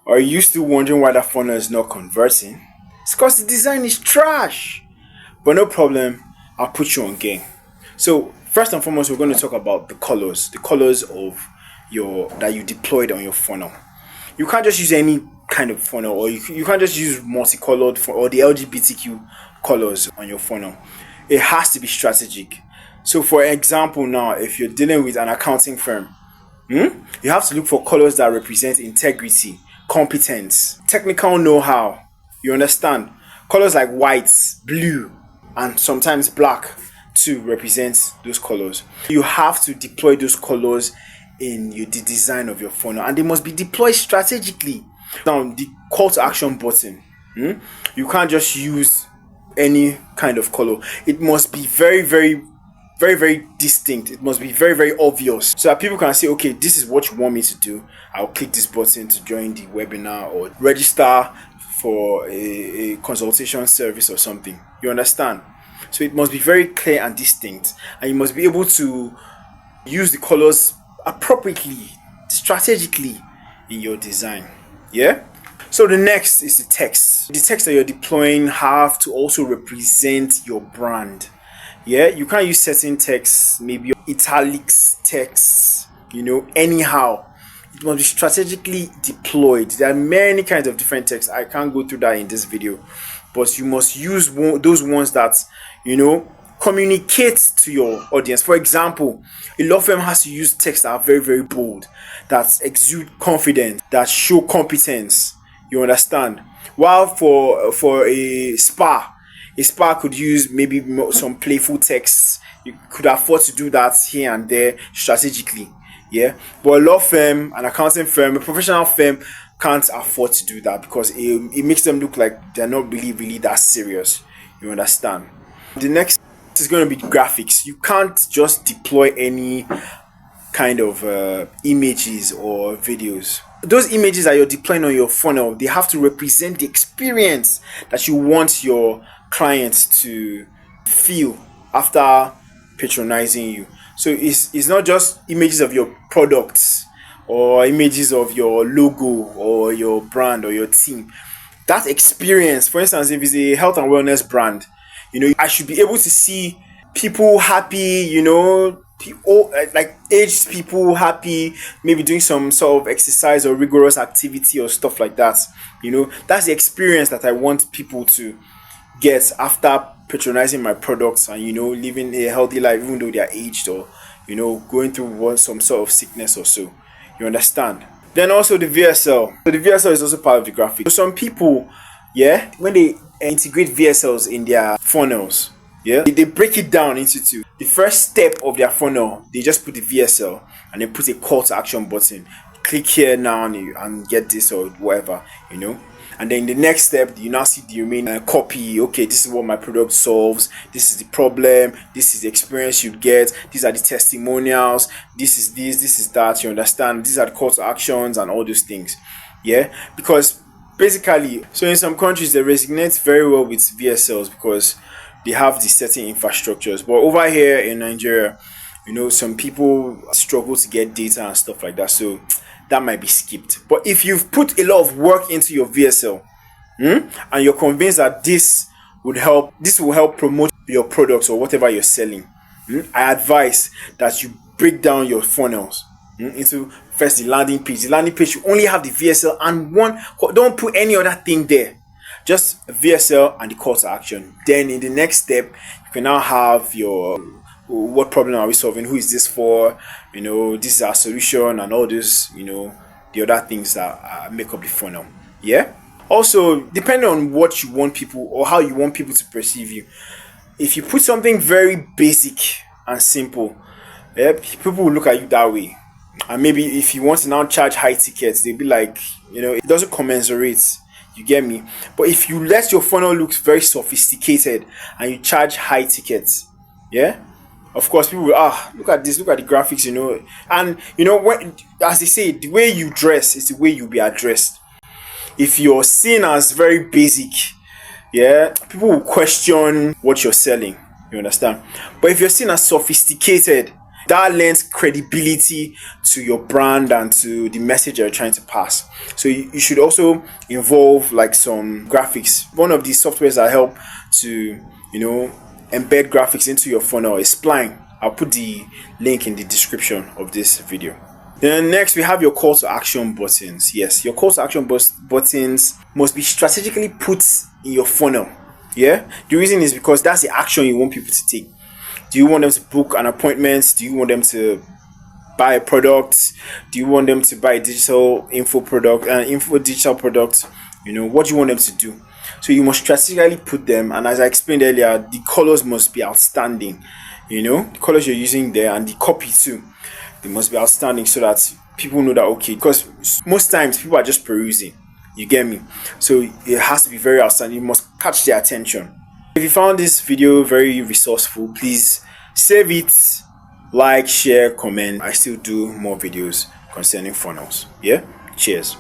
Are you still wondering why that funnel is not converting? It's because the design is trash. But no problem, I'll put you on game. So first and foremost, we're going to talk about the colors of your that you deployed on your funnel. You can't just use any kind of funnel, or you can't just use multicolored or the LGBTQ colors on your funnel. It has to be strategic. So for example, now if you're dealing with an accounting firm, you have to look for colors that represent integrity, competence, technical know-how. You understand? Colors like white, blue, and sometimes black to represent those colors. You have to deploy those colors in the design of your funnel, and they must be deployed strategically. Now, the call to action button, you can't just use any kind of color. It must be very distinct. It must be very obvious, so that people can say, okay, this is what you want me to do. I'll click this button to join the webinar or register for a consultation service or something. You understand? So it must be very clear and distinct, and you must be able to use the colors appropriately, strategically in your design. Yeah. So the next is the text. The text that you're deploying have to also represent your brand. Yeah, you can't use certain texts, maybe italics text, anyhow. It must be strategically deployed. There are many kinds of different texts. I can't go through that in this video, but you must use those ones that, communicate to your audience. For example, a law firm has to use texts that are very bold, that exude confidence, that show competence. You understand? While for a spa could use maybe some playful texts. You could afford to do that here and there strategically. Yeah, but a law firm, an accounting firm, a professional firm can't afford to do that because it makes them look like they're not really that serious. You understand? The next is going to be graphics. You can't just deploy any kind of images or videos. Those images that you're deploying on your funnel, they have to represent the experience that you want your clients to feel after patronizing you. So it's not just images of your products or images of your logo or your brand or your team. That experience, for instance, if it's a health and wellness brand, I should be able to see people happy, people, like aged people happy, maybe doing some sort of exercise or rigorous activity or stuff like that. That's the experience that I want people to get after patronizing my products and living a healthy life, even though they are aged or going through some sort of sickness or so. You understand? Then also the VSL. So the VSL is also part of the graphic. So some people, when they integrate VSLs in their funnels, they break it down into two. The first step of their funnel, they just put the VSL and then put a call to action button. Click here now and get this or whatever, And then the next step, you now see the remaining copy. Okay, this is what my product solves. This is the problem. This is the experience you get. These are the testimonials. This is that. You understand? These are the call to actions and all those things. Yeah, because basically, so in some countries they resonate very well with VSLs because they have the certain infrastructures. But over here in Nigeria, some people struggle to get data and stuff like that. So that might be skipped. But if you've put a lot of work into your VSL, and you're convinced that this will help promote your products or whatever you're selling, I advise that you break down your funnels into first the landing page. The landing page should only have the VSL and don't put any other thing there. Just VSL and the call to action. Then in the next step, you can now have your what problem are we solving? Who is this for? This is our solution and all this, the other things that make up the funnel. Yeah. Also, depending on what you want people or how you want people to perceive you, if you put something very basic and simple, people will look at you that way. And maybe if you want to now charge high tickets, they'll be like, it doesn't commensurate. You get me? But if you let your funnel look very sophisticated and you charge high tickets, of course people will look at this, look at the graphics, and when, as they say, the way you dress is the way you'll be addressed. If you're seen as very basic, people will question what you're selling. You understand? But if you're seen as sophisticated, That lends credibility to your brand and to the message you're trying to pass. So you should also involve like some graphics. One of these softwares that help to, embed graphics into your funnel is Spline. I'll put the link in the description of this video. Then next we have your call to action buttons. Yes, your call to action buttons must be strategically put in your funnel. Yeah, the reason is because that's the action you want people to take. Do you want them to book an appointment? Do you want them to buy a product? Do you want them to buy a digital digital product? What do you want them to do? So you must strategically put them, and as I explained earlier, the colors must be outstanding. The colors you're using there and the copy too, they must be outstanding so that people know that, okay, because most times people are just perusing. You get me? So it has to be very outstanding. You must catch their attention. If you found this video very resourceful, please save it, like, share, comment. I still do more videos concerning funnels. Yeah? Cheers.